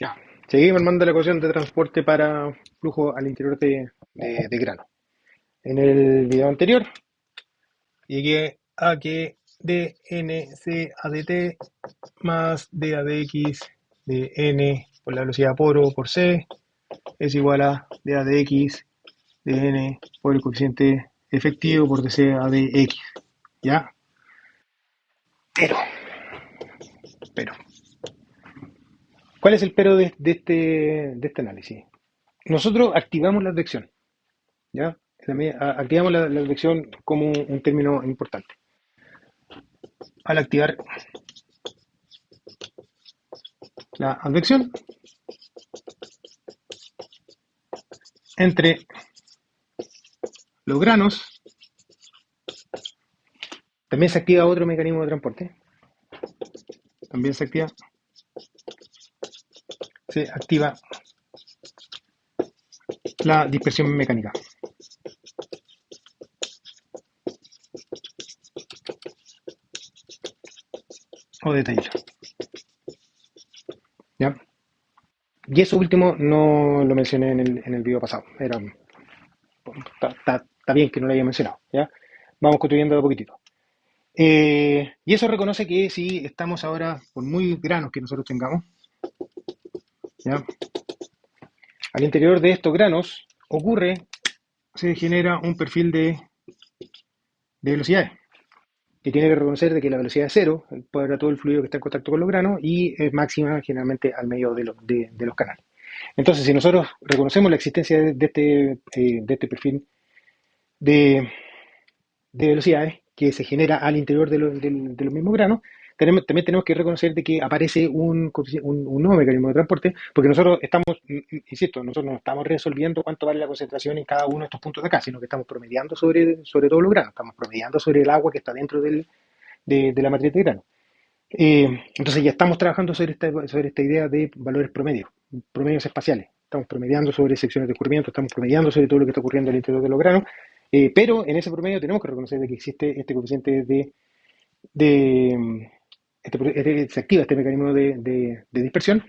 Ya. Seguimos armando la ecuación de transporte para flujo al interior de grano. En el video anterior llegué a que dnc a dt más d a dx de n por la velocidad poro por c es igual a d a dx de n por el coeficiente efectivo por dc a dx. ¿Ya? Pero, pero, ¿cuál es el pero de este análisis? Nosotros activamos la advección. ¿Ya? Activamos la elección como un término importante. Al activar la advección entre los granos, también se activa otro mecanismo de transporte. También se activa la dispersión mecánica o de Taylor. ¿Ya? Y eso último no lo mencioné en el video pasado. Está bien que no lo haya mencionado. ¿Ya? Vamos construyendo de a poquitito. Y eso reconoce que si estamos ahora, por muy granos que nosotros tengamos, ¿ya? Al interior de estos granos se genera un perfil de velocidades, que tiene que reconocer de que la velocidad es cero para todo el fluido que está en contacto con los granos y es máxima generalmente al medio de los canales. Entonces, si nosotros reconocemos la existencia de este perfil de, de velocidades que se genera al interior de los mismos granos, también tenemos que reconocer de que aparece un nuevo mecanismo de transporte, porque nosotros insisto, nosotros no estamos resolviendo cuánto vale la concentración en cada uno de estos puntos de acá, sino que estamos promediando sobre todos los granos, estamos promediando sobre el agua que está dentro de la matriz de grano. Entonces ya estamos trabajando sobre esta idea de valores promedios espaciales. Estamos promediando sobre secciones de escurrimiento, estamos promediando sobre todo lo que está ocurriendo al interior de los granos, pero en ese promedio tenemos que reconocer de que existe este coeficiente de se activa este mecanismo de dispersión,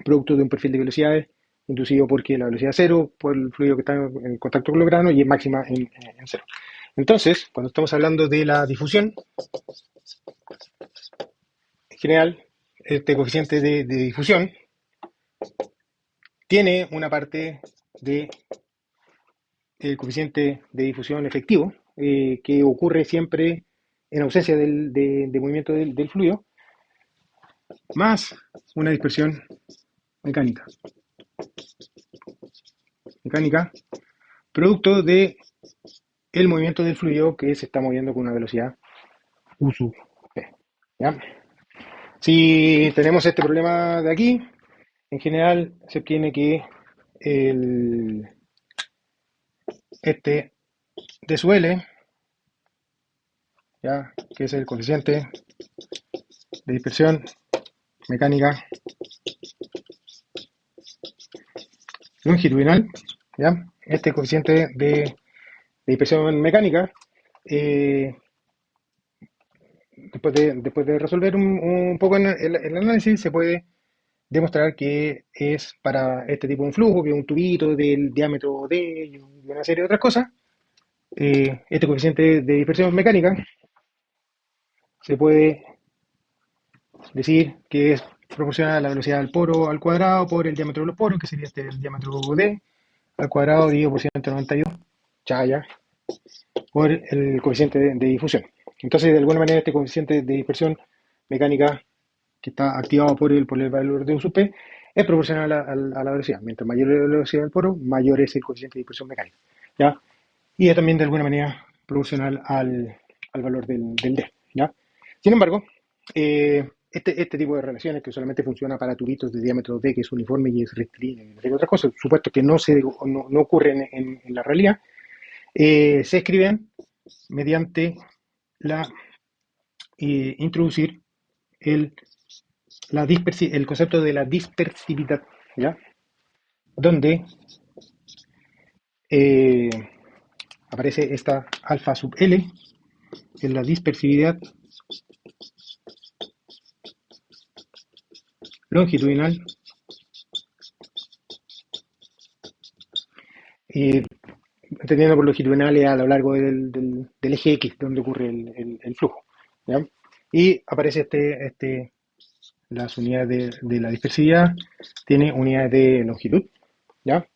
producto de un perfil de velocidades inducido porque la velocidad es cero por el fluido que está en contacto con los granos y es máxima en cero. Entonces, cuando estamos hablando de la difusión, en general, este coeficiente de difusión tiene una parte de coeficiente de difusión efectivo que ocurre siempre en ausencia de movimiento del fluido, más una dispersión mecánica, producto de el movimiento del fluido que se está moviendo con una velocidad U sub P. ¿Ya? Si tenemos este problema de aquí, en general se obtiene que el, este de su L, ¿ya? Que es el coeficiente de dispersión mecánica longitudinal, ¿ya? Este coeficiente de dispersión mecánica, eh, después de resolver un poco en el análisis, se puede demostrar que es para este tipo de flujo, que es un tubito del diámetro D y una serie de otras cosas. Este coeficiente de dispersión mecánica se puede decir que es proporcional a la velocidad del poro al cuadrado por el diámetro de los poros, que sería el diámetro D al cuadrado dividido por 192, chaya, por el coeficiente de difusión. Entonces, de alguna manera, este coeficiente de dispersión mecánica que está activado por el valor de U sub P es proporcional a la velocidad. Mientras mayor es la velocidad del poro, mayor es el coeficiente de dispersión mecánica. ¿Ya? Y es también de alguna manera proporcional al valor del D. ¿Ya? Sin embargo, este tipo de relaciones que solamente funciona para tubitos de diámetro D, que es uniforme y es rectilíneo, y otras cosas, supuesto que no ocurren en la realidad, se escriben mediante introducir el, el concepto de la dispersividad, ¿ya? Donde eh, aparece esta alfa sub L, que es la dispersividad longitudinal y entendiendo por longitudinales a lo largo del eje X, donde ocurre el flujo. ¿Ya? Y aparece las unidades de la dispersividad, tiene unidades de longitud. ¿Ya?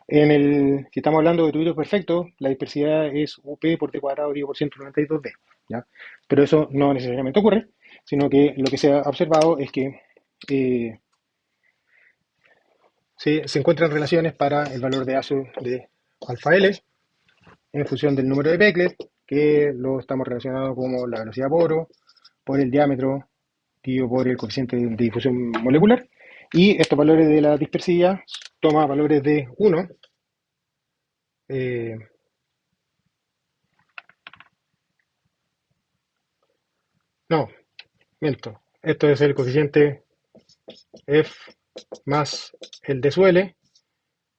Si estamos hablando de tubitos perfectos, la dispersividad es UP por T cuadrado dividido por 192D. ¿Ya? Pero eso no necesariamente ocurre, sino que lo que se ha observado es que eh, se encuentran relaciones para el valor de ASO de alfa L en función del número de Becquerel, que lo estamos relacionando como la velocidad por el diámetro dividido por el coeficiente de difusión molecular. Y estos valores de la dispersividad toma valores de 1. eh, no, miento. Esto es el coeficiente F más el de su L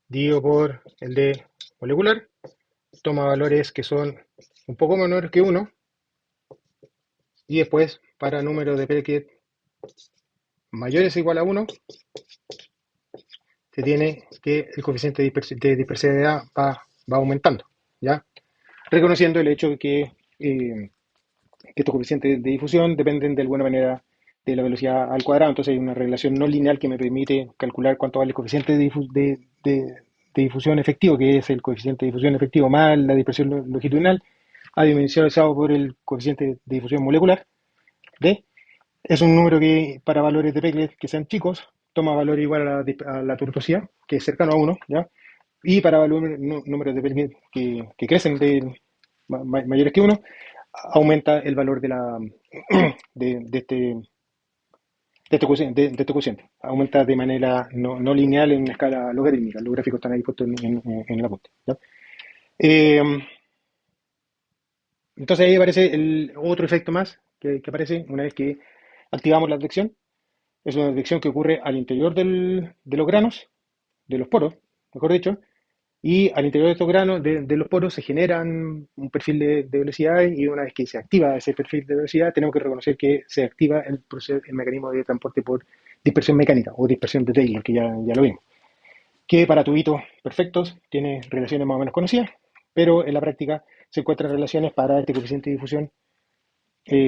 dividido por el de molecular. Toma valores que son un poco menores que 1. Y después, para números de Becquerel mayores o igual a 1, se tiene que el coeficiente de dispersividad va aumentando, ¿ya? Reconociendo el hecho de que estos coeficientes de difusión dependen de alguna manera de la velocidad al cuadrado, entonces hay una relación no lineal que me permite calcular cuánto vale el coeficiente de difusión efectivo, que es el coeficiente de difusión efectivo más la dispersión longitudinal, adimensionalizado por el coeficiente de difusión molecular, D. Es un número que para valores de Becquerel que sean chicos, toma valor igual a la tortuosidad, que es cercano a 1, ¿ya? Y para números de Becquerel que crecen mayores que 1, aumenta el valor de este cociente. Aumenta de manera no lineal en una escala logarítmica. Los gráficos están ahí puestos en el apunte, ¿ya? Eh, entonces ahí aparece el otro efecto más que aparece una vez que activamos la detección. Es una detección que ocurre al interior de los granos, de los poros, mejor dicho, y al interior de estos granos, de los poros, se generan un perfil de velocidad y una vez que se activa ese perfil de velocidad, tenemos que reconocer que se activa el mecanismo de transporte por dispersión mecánica o dispersión de Taylor, que ya lo vimos, que para tubitos perfectos tiene relaciones más o menos conocidas, pero en la práctica se encuentran relaciones para este coeficiente de difusión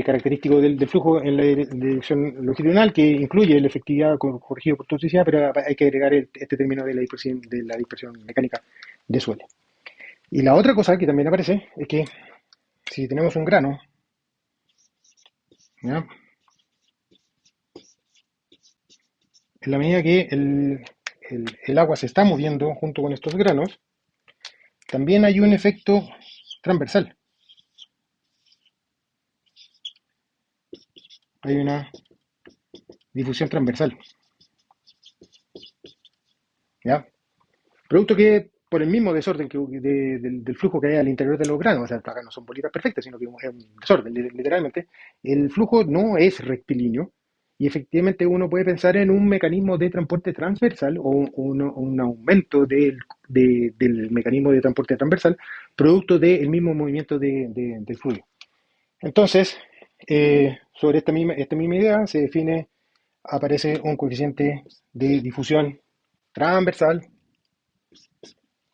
característico del flujo en la dirección longitudinal, que incluye la efectividad corregido por toxicidad, pero hay que agregar este término de la dispersión mecánica de suelo. Y la otra cosa que también aparece es que si tenemos un grano, ¿ya? En la medida que el agua se está moviendo junto con estos granos, también hay un efecto transversal. Hay una difusión transversal, ¿ya? Producto que por el mismo desorden del flujo que hay al interior de los granos, o sea, acá no son bolitas perfectas, sino que es un desorden, literalmente, el flujo no es rectilíneo y efectivamente uno puede pensar en un mecanismo de transporte transversal o un aumento del mecanismo de transporte transversal, producto del mismo movimiento del fluido. Entonces, sobre esta misma idea se define, aparece un coeficiente de difusión transversal,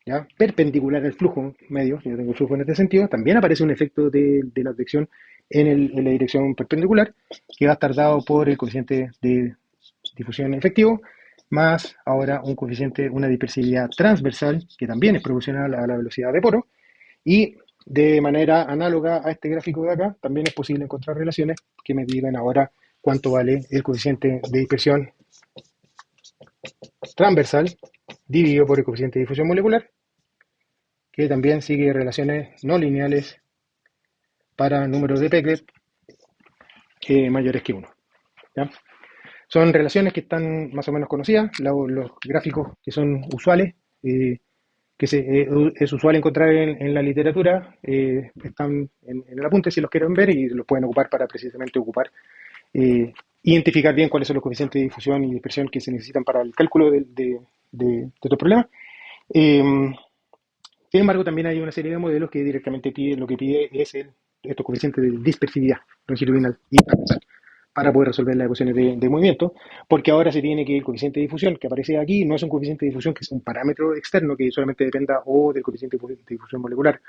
¿ya? Perpendicular al flujo medio, si yo tengo el flujo en este sentido, también aparece un efecto de la detección en la dirección perpendicular, que va a estar dado por el coeficiente de difusión efectivo, más ahora un coeficiente, una dispersividad transversal, que también es proporcional a la velocidad de poro, y de manera análoga a este gráfico de acá, también es posible encontrar relaciones que me digan ahora cuánto vale el coeficiente de dispersión transversal dividido por el coeficiente de difusión molecular, que también sigue relaciones no lineales para números de Becquerel mayores que 1. ¿Ya? Son relaciones que están más o menos conocidas, los gráficos que son usuales, es usual encontrar en la literatura, están en el apunte si los quieren ver y los pueden ocupar para precisamente identificar bien cuáles son los coeficientes de difusión y dispersión que se necesitan para el cálculo de estos problemas. Eh, Sin embargo, también hay una serie de modelos que directamente lo que pide es estos coeficientes de dispersividad longitudinal y transversal para poder resolver las ecuaciones de movimiento, porque ahora se tiene que el coeficiente de difusión que aparece aquí no es un coeficiente de difusión que es un parámetro externo que solamente dependa o del coeficiente de difusión molecular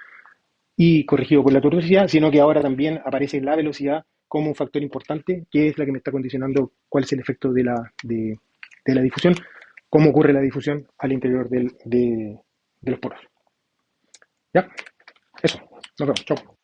y corregido por la tortuosidad, sino que ahora también aparece la velocidad como un factor importante, que es la que me está condicionando cuál es el efecto de la difusión, cómo ocurre la difusión al interior de los poros. ¿Ya? Eso. Nos vemos. Chao.